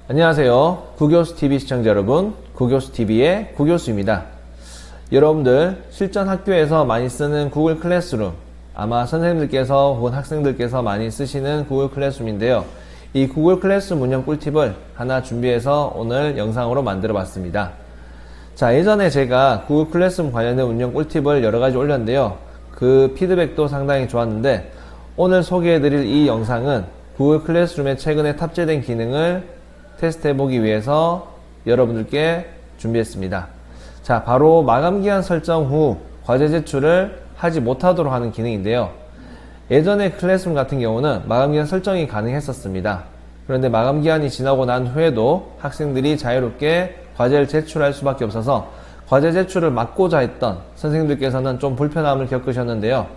안녕하세요. 구교수TV 시청자 여러분, 구교수TV의 구교수입니다. 여러분들 실전 학교에서 많이 쓰는 구글 클래스룸, 아마 선생님들께서 혹은 학생들께서 많이 쓰시는 구글 클래스룸인데요. 이 구글 클래스룸 운영 꿀팁을 하나 준비해서 오늘 영상으로 만들어 봤습니다. 자, 예전에 제가 구글 클래스룸 관련된 운영 꿀팁을 여러가지 올렸는데요. 그 피드백도 상당히 좋았는데 오늘 소개해드릴 이 영상은 구글 클래스룸에 최근에 탑재된 기능을 테스트해보기 위해서 여러분들께 준비했습니다. 자, 바로 마감기한 설정 후 과제 제출을 하지 못하도록 하는 기능인데요. 예전에 클래스룸 같은 경우는 마감기한 설정이 가능했었습니다. 그런데 마감기한이 지나고 난 후에도 학생들이 자유롭게 과제를 제출할 수밖에 없어서 과제 제출을 막고자 했던 선생님들께서는 좀 불편함을 겪으셨는데요.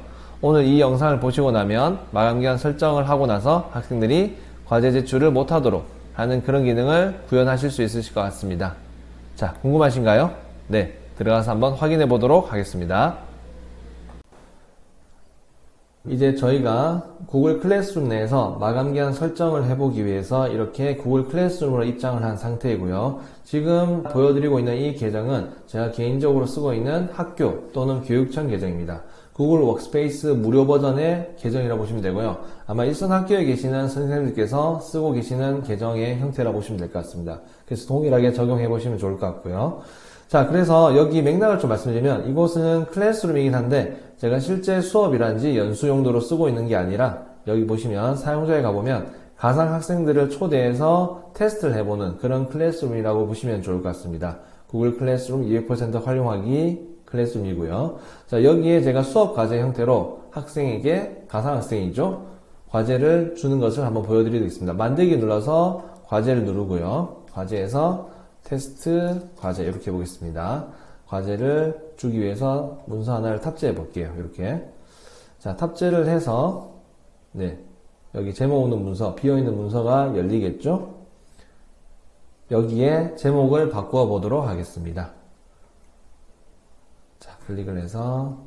오늘 이 영상을 보시고 나면 마감기한 설정을 하고 나서 학생들이 과제 제출을 못하도록 하는 그런 기능을 구현하실 수 있으실 것 같습니다. 자, 궁금하신가요? 네, 들어가서 한번 확인해 보도록 하겠습니다. 이제 저희가 구글 클래스룸 내에서 마감기한 설정을 해보기 위해서 이렇게 구글 클래스룸으로 입장을 한 상태이고요. 지금 보여드리고 있는 이 계정은 제가 개인적으로 쓰고 있는 학교 또는 교육청 계정입니다. 구글 워크스페이스 무료 버전의 계정이라고 보시면 되고요. 아마 일선 학교에 계시는 선생님들께서 쓰고 계시는 계정의 형태라고 보시면 될 것 같습니다. 그래서 동일하게 적용해 보시면 좋을 것 같고요. 자, 그래서 여기 맥락을 좀 말씀드리면 이곳은 클래스룸이긴 한데 제가 실제 수업이란지 연수 용도로 쓰고 있는 게 아니라 여기 보시면 사용자에 가보면 가상 학생들을 초대해서 테스트를 해보는 그런 클래스룸이라고 보시면 좋을 것 같습니다. 구글 클래스룸 200% 활용하기 클래스룸이고요. 자, 여기에 제가 수업 과제 형태로 학생에게, 가상 학생이죠, 과제를 주는 것을 한번 보여드리겠습니다. 만들기 눌러서 과제를 누르고요. 과제에서 테스트 과제 이렇게 해보겠습니다. 과제를 주기 위해서 문서 하나를 탑재해 볼게요. 이렇게. 자, 탑재를 해서 네, 여기 제목 없는 문서, 비어있는 문서가 열리겠죠? 여기에 제목을 바꾸어 보도록 하겠습니다. 자, 클릭을 해서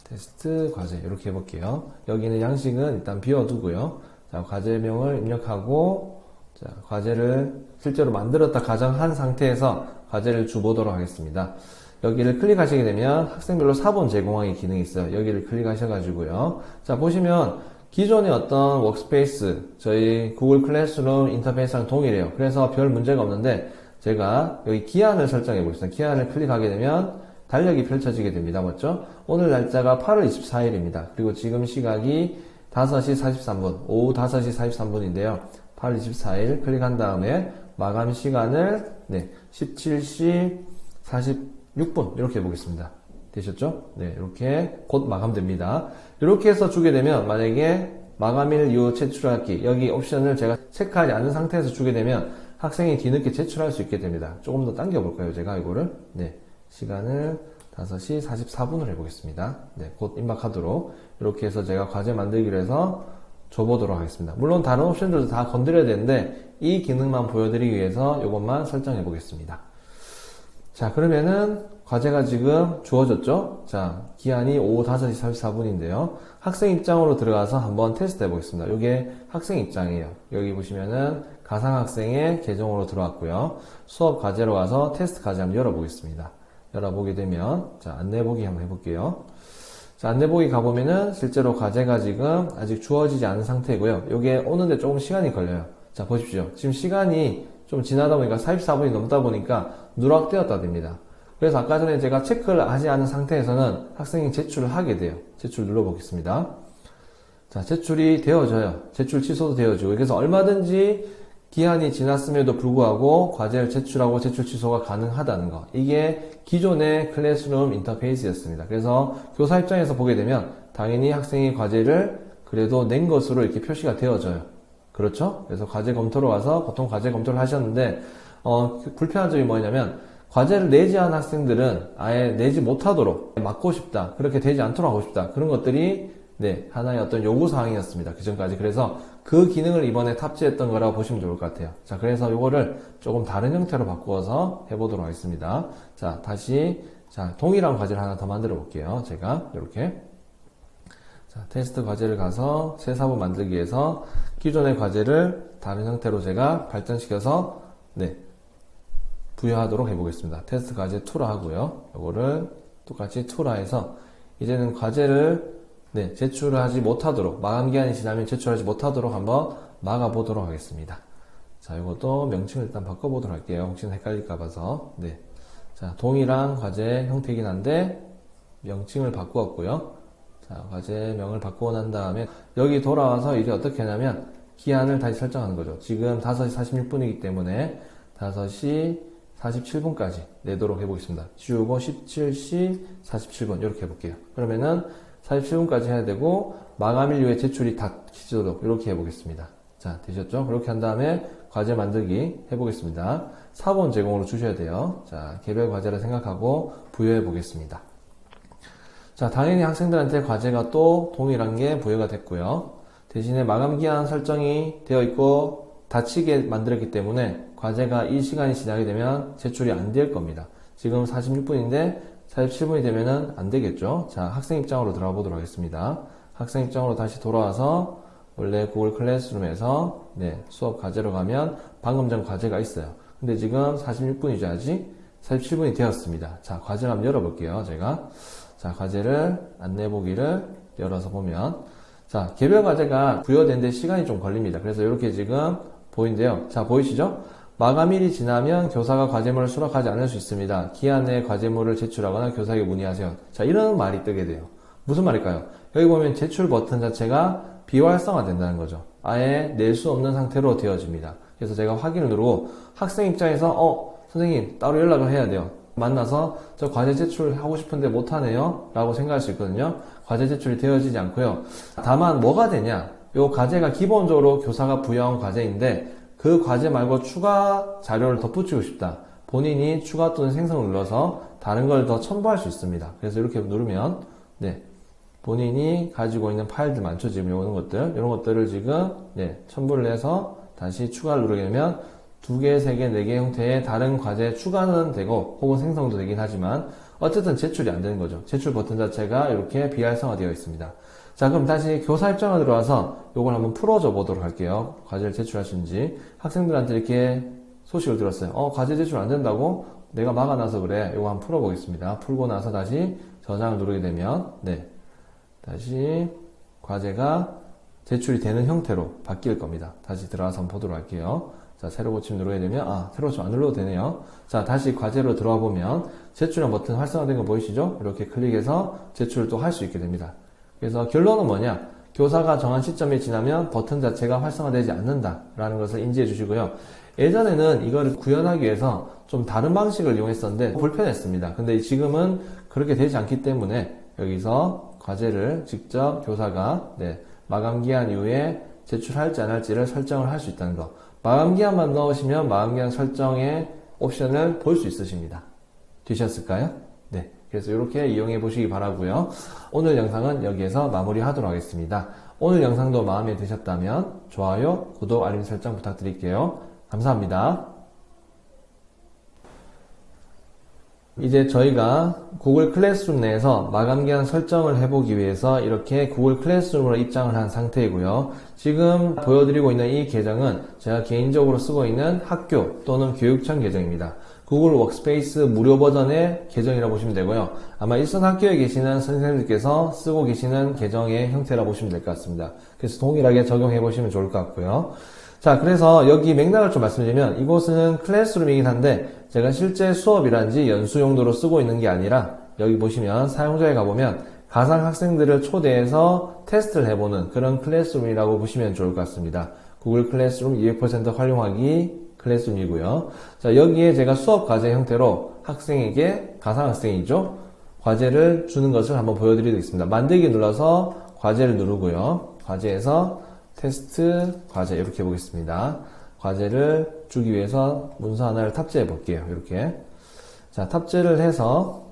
테스트 과제 이렇게 해볼게요. 여기는 양식은 일단 비워두고요. 자, 과제명을 입력하고 자, 과제를 실제로 만들었다 가정한 상태에서 과제를 주보도록 하겠습니다. 여기를 클릭하시게 되면 학생별로 사본 제공하기 기능이 있어요. 여기를 클릭하셔가지고요. 자, 보시면 기존의 어떤 워크스페이스, 저희 구글 클래스룸 인터페이스랑 동일해요. 그래서 별 문제가 없는데 제가 여기 기한을 설정해 보겠습니다. 기한을 클릭하게 되면 달력이 펼쳐지게 됩니다. 맞죠? 오늘 날짜가 8월 24일입니다. 그리고 지금 시각이 5시 43분, 오후 5시 43분인데요. 8월 24일 클릭한 다음에 마감 시간을 17시 46분 이렇게 해보겠습니다. 되셨죠? 네, 이렇게 곧 마감됩니다. 이렇게 해서 주게 되면 만약에 마감일 이후 제출하기 여기 옵션을 제가 체크하지 않은 상태에서 주게 되면 학생이 뒤늦게 제출할 수 있게 됩니다. 조금 더 당겨 볼까요? 제가 이거를 시간을 5시 44분을 해보겠습니다. 네, 곧 입력하도록 이렇게 해서 제가 과제 만들기로 해서 줘보도록 하겠습니다. 물론 다른 옵션들도 다 건드려야 되는데 이 기능만 보여드리기 위해서 이것만 설정해 보겠습니다. 자, 그러면은 과제가 지금 주어졌죠? 자, 기한이 오후 5시 44분인데요. 학생 입장으로 들어가서 한번 테스트 해 보겠습니다. 이게 학생 입장이에요. 여기 보시면은 가상 학생의 계정으로 들어왔고요. 수업 과제로 가서 테스트 과제 한번 열어보겠습니다. 열어보게 되면 자, 안내보기 한번 해볼게요. 자, 안내보기 가보면은 실제로 과제가 지금 아직 주어지지 않은 상태고요. 이게 오는데 조금 시간이 걸려요. 자, 보십시오. 지금 시간이 좀 지나다 보니까 44분이 넘다 보니까 누락되었다 됩니다. 그래서 아까 전에 제가 체크를 하지 않은 상태에서는 학생이 제출을 하게 돼요. 제출 눌러보겠습니다. 자, 제출이 되어져요. 제출 취소도 되어지고. 그래서 얼마든지 기한이 지났음에도 불구하고 과제를 제출하고 제출 취소가 가능하다는 거. 이게 기존의 클래스룸 인터페이스였습니다. 그래서 교사 입장에서 보게 되면 당연히 학생이 과제를 그래도 낸 것으로 이렇게 표시가 되어져요. 그렇죠? 그래서 과제 검토로 와서 보통 과제 검토를 하셨는데 불편한 점이 뭐냐면 과제를 내지 않은 학생들은 아예 내지 못하도록 막고 싶다. 그렇게 되지 않도록 하고 싶다. 그런 것들이 하나의 어떤 요구사항이었습니다. 그 전까지. 그래서 그 기능을 이번에 탑재했던 거라고 보시면 좋을 것 같아요. 자, 그래서 요거를 조금 다른 형태로 바꾸어서 해보도록 하겠습니다. 자, 다시, 자, 동일한 과제를 하나 더 만들어 볼게요. 제가, 이렇게. 자, 테스트 과제를 가서 새 사부 만들기 위해서 기존의 과제를 다른 형태로 제가 발전시켜서 네, 부여하도록 해보겠습니다. 테스트 과제 2라 하고요. 이거를 똑같이 2라 해서 이제는 과제를 네, 제출하지 못하도록, 마감기한이 지나면 제출하지 못하도록 한번 막아보도록 하겠습니다. 자, 이것도 명칭을 일단 바꿔보도록 할게요. 혹시나 헷갈릴까 봐서. 네. 자, 동일한 과제 형태이긴 한데 명칭을 바꾸었고요. 자, 과제명을 바꾸고 난 다음에 여기 돌아와서 이제 어떻게 하냐면 기한을 다시 설정하는 거죠. 지금 5시 46분이기 때문에 5시 47분까지 내도록 해보겠습니다. 지우고 17시 47분 이렇게 해볼게요. 그러면은 47분까지 해야 되고 마감일 이후에 제출이 닫히도록 이렇게 해보겠습니다. 자, 되셨죠? 그렇게 한 다음에 과제 만들기 해보겠습니다. 사본 제공으로 주셔야 돼요. 자, 개별 과제를 생각하고 부여해 보겠습니다. 자, 당연히 학생들한테 과제가 또 동일한 게 부여가 됐고요. 대신에 마감기한 설정이 되어 있고 닫히게 만들었기 때문에 과제가 이 시간이 지나게 되면 제출이 안 될 겁니다. 지금 46분인데 47분이 되면은 안 되겠죠. 자, 학생 입장으로 들어가 보도록 하겠습니다. 학생 입장으로 다시 돌아와서 원래 구글 클래스룸에서 네, 수업 과제로 가면 방금 전 과제가 있어요. 근데 지금 46분이죠, 아직? 47분이 되었습니다. 자, 과제를 한번 열어볼게요, 제가. 자, 과제를 안내보기를 열어서 보면 자, 개별 과제가 부여되는데 시간이 좀 걸립니다. 그래서 이렇게 지금 보이는데요. 자, 보이시죠? 마감일이 지나면 교사가 과제물을 수락하지 않을 수 있습니다. 기한 내에 과제물을 제출하거나 교사에게 문의하세요. 자, 이런 말이 뜨게 돼요. 무슨 말일까요? 여기 보면 제출 버튼 자체가 비활성화 된다는 거죠. 아예 낼 수 없는 상태로 되어집니다. 그래서 제가 확인을 누르고 학생 입장에서 선생님 따로 연락을 해야 돼요. 만나서 저 과제 제출하고 싶은데 못하네요 라고 생각할 수 있거든요. 과제 제출이 되어지지 않고요. 다만 뭐가 되냐, 요 과제가 기본적으로 교사가 부여한 과제인데 그 과제 말고 추가 자료를 덧붙이고 싶다. 본인이 추가 또는 생성을 눌러서 다른 걸 더 첨부할 수 있습니다. 그래서 이렇게 누르면 네, 본인이 가지고 있는 파일들 많죠. 지금 이런 것들, 이런 것들을 지금 네, 첨부를 해서 다시 추가를 누르게 되면 2개, 3개, 4개 형태의 다른 과제 추가는 되고 혹은 생성도 되긴 하지만 어쨌든 제출이 안 되는 거죠. 제출 버튼 자체가 이렇게 비활성화되어 있습니다. 자, 그럼 다시 교사 입장으로 들어와서 이걸 한번 풀어줘 보도록 할게요. 과제를 제출하시는지. 학생들한테 이렇게 소식을 들었어요. 과제 제출 안 된다고? 내가 막아놔서 그래. 이거 한번 풀어보겠습니다. 풀고 나서 다시 저장을 누르게 되면 네, 다시 과제가 제출이 되는 형태로 바뀔 겁니다. 다시 들어와서 한번 보도록 할게요. 자, 새로 고침 누르게 되면 새로 고침 안 눌러도 되네요. 자, 다시 과제로 들어와 보면 제출한 버튼 활성화된 거 보이시죠? 이렇게 클릭해서 제출을 또 할 수 있게 됩니다. 그래서 결론은 뭐냐? 교사가 정한 시점이 지나면 버튼 자체가 활성화되지 않는다라는 것을 인지해 주시고요. 예전에는 이거를 구현하기 위해서 좀 다른 방식을 이용했었는데 불편했습니다. 근데 지금은 그렇게 되지 않기 때문에 여기서 과제를 직접 교사가 마감기한 이후에 제출할지 안 할지를 설정을 할 수 있다는 거. 마감기한만 넣으시면 마감기한 설정의 옵션을 볼 수 있으십니다. 되셨을까요? 네. 그래서 이렇게 이용해 보시기 바라고요. 오늘 영상은 여기에서 마무리하도록 하겠습니다. 오늘 영상도 마음에 드셨다면 좋아요, 구독, 알림 설정 부탁드릴게요. 감사합니다. 이제 저희가 구글 클래스룸 내에서 마감기한 설정을 해보기 위해서 이렇게 구글 클래스룸으로 입장을 한 상태이고요. 지금 보여드리고 있는 이 계정은 제가 개인적으로 쓰고 있는 학교 또는 교육청 계정입니다. 구글 워크스페이스 무료 버전의 계정이라고 보시면 되고요. 아마 일선 학교에 계시는 선생님들께서 쓰고 계시는 계정의 형태라 보시면 될 것 같습니다. 그래서 동일하게 적용해 보시면 좋을 것 같고요. 자, 그래서 여기 맥락을 좀 말씀드리면 이곳은 클래스룸이긴 한데 제가 실제 수업이란지 연수 용도로 쓰고 있는 게 아니라 여기 보시면 사용자에 가보면 가상 학생들을 초대해서 테스트를 해보는 그런 클래스룸이라고 보시면 좋을 것 같습니다. 구글 클래스룸 200% 활용하기 클래스룸이고요. 자, 여기에 제가 수업 과제 형태로 학생에게, 가상 학생이죠, 과제를 주는 것을 한번 보여드리겠습니다. 만들기 눌러서 과제를 누르고요. 과제에서 테스트 과제 이렇게 해보겠습니다. 과제를 주기 위해서 문서 하나를 탑재해 볼게요. 이렇게. 자, 탑재를 해서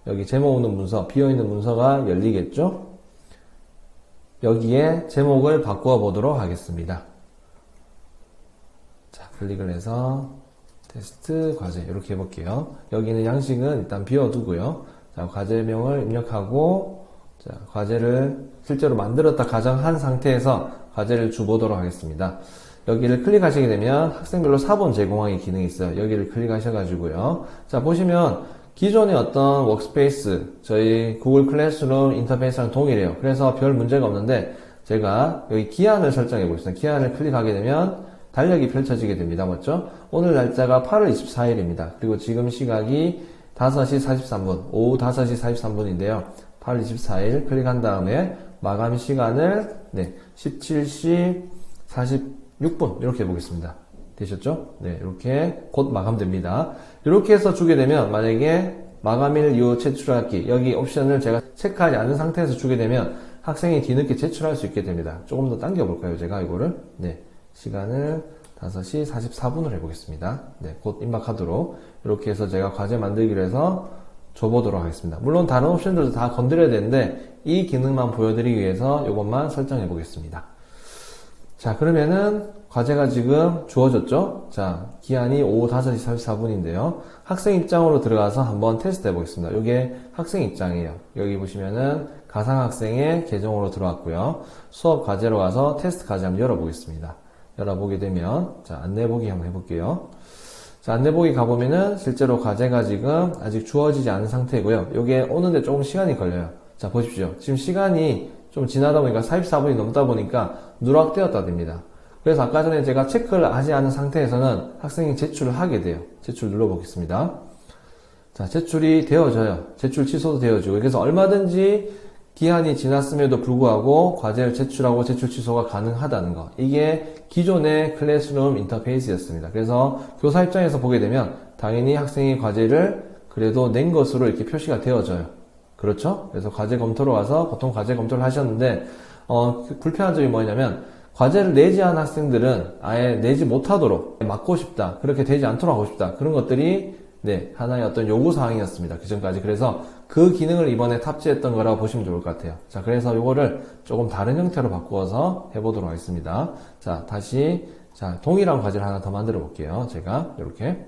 여기 제목 없는 문서, 비어있는 문서가 열리겠죠? 여기에 제목을 바꾸어 보도록 하겠습니다. 자, 클릭을 해서 테스트 과제 이렇게 해볼게요. 여기는 양식은 일단 비워두고요. 자, 과제명을 입력하고 자, 과제를 실제로 만들었다 가정한 상태에서 과제를 주보도록 하겠습니다. 여기를 클릭하시게 되면 학생별로 사본 제공하기 기능이 있어요. 여기를 클릭하셔가지고요. 자, 보시면 기존의 어떤 워크스페이스, 저희 구글 클래스룸 인터페이스랑 동일해요. 그래서 별 문제가 없는데 제가 여기 기한을 설정해 보겠습니다. 기한을 클릭하게 되면 달력이 펼쳐지게 됩니다. 맞죠? 오늘 날짜가 8월 24일입니다. 그리고 지금 시각이 5시 43분, 오후 5시 43분인데요. 8월 24일 클릭한 다음에 마감 시간을 17시 46분 이렇게 해보겠습니다. 되셨죠? 네, 이렇게 곧 마감됩니다. 이렇게 해서 주게 되면 만약에 마감일 이후 제출하기 여기 옵션을 제가 체크하지 않은 상태에서 주게 되면 학생이 뒤늦게 제출할 수 있게 됩니다. 조금 더 당겨볼까요? 제가 이거를 시간을 5시 44분으로 해보겠습니다. 곧 입력하도록 이렇게 해서 제가 과제 만들기로 해서 줘보도록 하겠습니다. 물론 다른 옵션들도 다 건드려야 되는데 이 기능만 보여드리기 위해서 이것만 설정해 보겠습니다. 자, 그러면은 과제가 지금 주어졌죠? 자, 기한이 오후 5시 44분인데요. 학생 입장으로 들어가서 한번 테스트 해보겠습니다. 이게 학생 입장이에요. 여기 보시면은 가상학생의 계정으로 들어왔고요. 수업 과제로 가서 테스트 과제 한번 열어보겠습니다. 열어보게 되면, 자, 안내보기 한번 해볼게요. 자, 안내보기 가보면은 실제로 과제가 지금 아직 주어지지 않은 상태고요. 이게 오는데 조금 시간이 걸려요. 자, 보십시오. 지금 시간이 좀 지나다 보니까 44분이 넘다 보니까 누락되었다 됩니다. 그래서 아까 전에 제가 체크를 하지 않은 상태에서는 학생이 제출을 하게 돼요. 제출 눌러보겠습니다. 자, 제출이 되어져요. 제출 취소도 되어지고. 그래서 얼마든지 기한이 지났음에도 불구하고 과제를 제출하고 제출 취소가 가능하다는 거. 이게 기존의 클래스룸 인터페이스였습니다. 그래서 교사 입장에서 보게 되면 당연히 학생이 과제를 그래도 낸 것으로 이렇게 표시가 되어져요. 그렇죠? 그래서 과제 검토로 와서 보통 과제 검토를 하셨는데 불편한 점이 뭐냐면 과제를 내지 않은 학생들은 아예 내지 못하도록 막고 싶다. 그렇게 되지 않도록 하고 싶다. 그런 것들이 하나의 어떤 요구사항이었습니다. 그전까지. 그래서 그 기능을 이번에 탑재했던 거라고 보시면 좋을 것 같아요. 자, 그래서 요거를 조금 다른 형태로 바꾸어서 해보도록 하겠습니다. 자, 다시, 자, 동일한 과제를 하나 더 만들어 볼게요. 제가, 이렇게.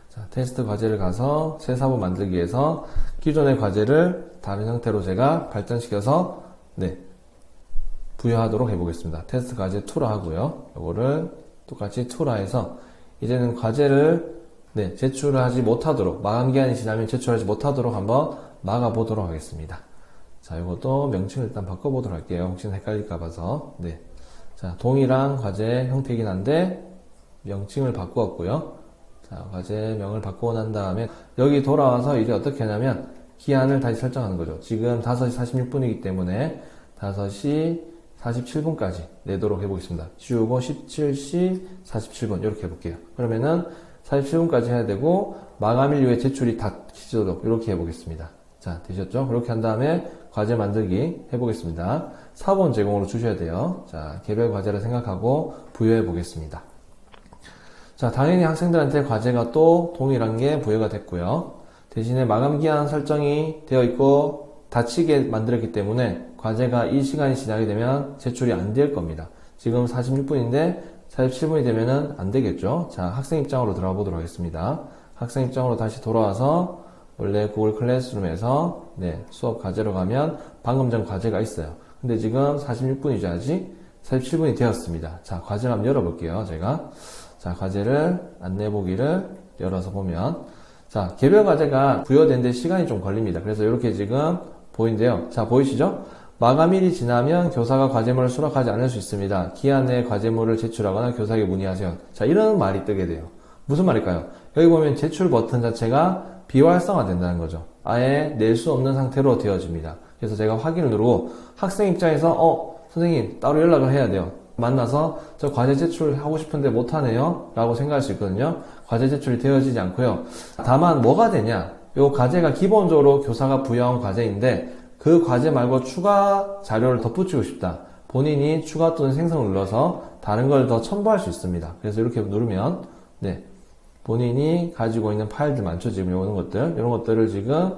자, 테스트 과제를 가서 새 사부 만들기 위해서 기존의 과제를 다른 형태로 제가 발전시켜서, 부여하도록 해보겠습니다. 테스트 과제 2로 하고요. 요거를 똑같이 2로 해서 이제는 과제를 제출을 하지 못하도록, 마감기한이 지나면 제출하지 못하도록 한번 막아보도록 하겠습니다. 자, 이것도 명칭을 일단 바꿔보도록 할게요. 혹시나 헷갈릴까 봐서. 자, 동일한 과제 형태이긴 한데, 명칭을 바꾸었고요. 자, 과제명을 바꾸고 난 다음에, 여기 돌아와서 이제 어떻게 하냐면, 기한을 다시 설정하는 거죠. 지금 5시 46분이기 때문에, 5시 47분까지 내도록 해보겠습니다. 지우고 17시 47분, 이렇게 해볼게요. 그러면은, 47분까지 해야 되고 마감일 이후에 제출이 닥치도록 이렇게 해보겠습니다. 자, 되셨죠? 그렇게 한 다음에 과제 만들기 해보겠습니다. 사본 제공으로 주셔야 돼요. 자, 개별 과제를 생각하고 부여해 보겠습니다. 자, 당연히 학생들한테 과제가 또 동일한 게 부여가 됐고요. 대신에 마감기한 설정이 되어 있고 닫히게 만들었기 때문에 과제가 이 시간이 지나게 되면 제출이 안 될 겁니다. 지금 46분인데 47분이 되면은 안 되겠죠. 자, 학생 입장으로 들어가 보도록 하겠습니다. 학생 입장으로 다시 돌아와서 원래 구글 클래스룸에서 수업 과제로 가면 방금 전 과제가 있어요. 근데 지금 46분이죠. 아직 47분이 되었습니다. 자, 과제를 한번 열어볼게요. 제가. 자, 과제를 안내보기를 열어서 보면 자, 개별 과제가 부여된 데 시간이 좀 걸립니다. 그래서 이렇게 지금 보이는데요. 자, 보이시죠? 마감일이 지나면 교사가 과제물을 수락하지 않을 수 있습니다. 기한 내에 과제물을 제출하거나 교사에게 문의하세요. 자, 이런 말이 뜨게 돼요. 무슨 말일까요? 여기 보면 제출 버튼 자체가 비활성화된다는 거죠. 아예 낼 수 없는 상태로 되어집니다. 그래서 제가 확인을 누르고 학생 입장에서 선생님 따로 연락을 해야 돼요. 만나서 저 과제 제출하고 싶은데 못하네요 라고 생각할 수 있거든요. 과제 제출이 되어지지 않고요. 다만 뭐가 되냐, 요 과제가 기본적으로 교사가 부여한 과제인데 그 과제 말고 추가 자료를 덧붙이고 싶다. 본인이 추가 또는 생성을 눌러서 다른 걸 더 첨부할 수 있습니다. 그래서 이렇게 누르면 본인이 가지고 있는 파일들 많죠. 지금 이런 것들을 지금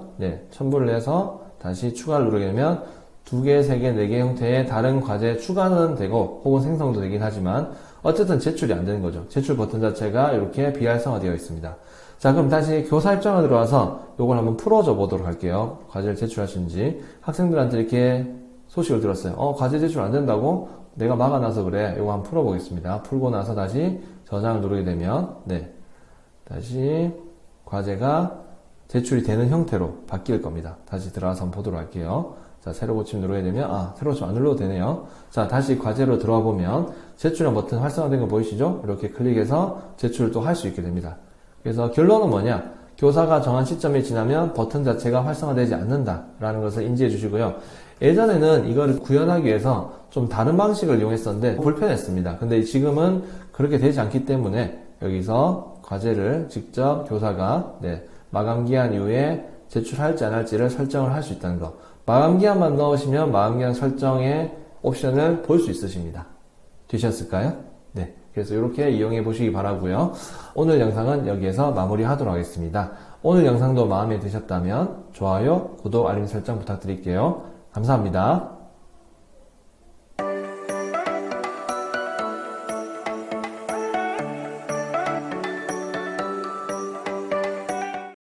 첨부를 해서 다시 추가를 누르게 되면 2개, 3개, 4개 형태의 다른 과제 추가는 되고 혹은 생성도 되긴 하지만 어쨌든 제출이 안 되는 거죠. 제출 버튼 자체가 이렇게 비활성화되어 있습니다. 자, 그럼 다시 교사 입장으로 들어와서 이걸 한번 풀어줘 보도록 할게요. 과제를 제출하시는지. 학생들한테 이렇게 소식을 들었어요. 과제 제출 안 된다고? 내가 막아놔서 그래. 이거 한번 풀어보겠습니다. 풀고 나서 다시 저장을 누르게 되면, 네. 다시 과제가 제출이 되는 형태로 바뀔 겁니다. 다시 들어가서 한번 보도록 할게요. 자, 새로 고침 누르게 되면, 새로 고침 안 눌러도 되네요. 자, 다시 과제로 들어와 보면, 제출한 버튼 활성화된 거 보이시죠? 이렇게 클릭해서 제출을 또 할 수 있게 됩니다. 그래서 결론은 뭐냐? 교사가 정한 시점이 지나면 버튼 자체가 활성화되지 않는다라는 것을 인지해 주시고요. 예전에는 이거를 구현하기 위해서 좀 다른 방식을 이용했었는데 불편했습니다. 근데 지금은 그렇게 되지 않기 때문에 여기서 과제를 직접 교사가 마감기한 이후에 제출할지 안 할지를 설정을 할 수 있다는 거. 마감기한만 넣으시면 마감기한 설정의 옵션을 볼 수 있으십니다. 되셨을까요? 네. 그래서 이렇게 이용해 보시기 바라고요. 오늘 영상은 여기에서 마무리하도록 하겠습니다. 오늘 영상도 마음에 드셨다면 좋아요, 구독, 알림 설정 부탁드릴게요. 감사합니다.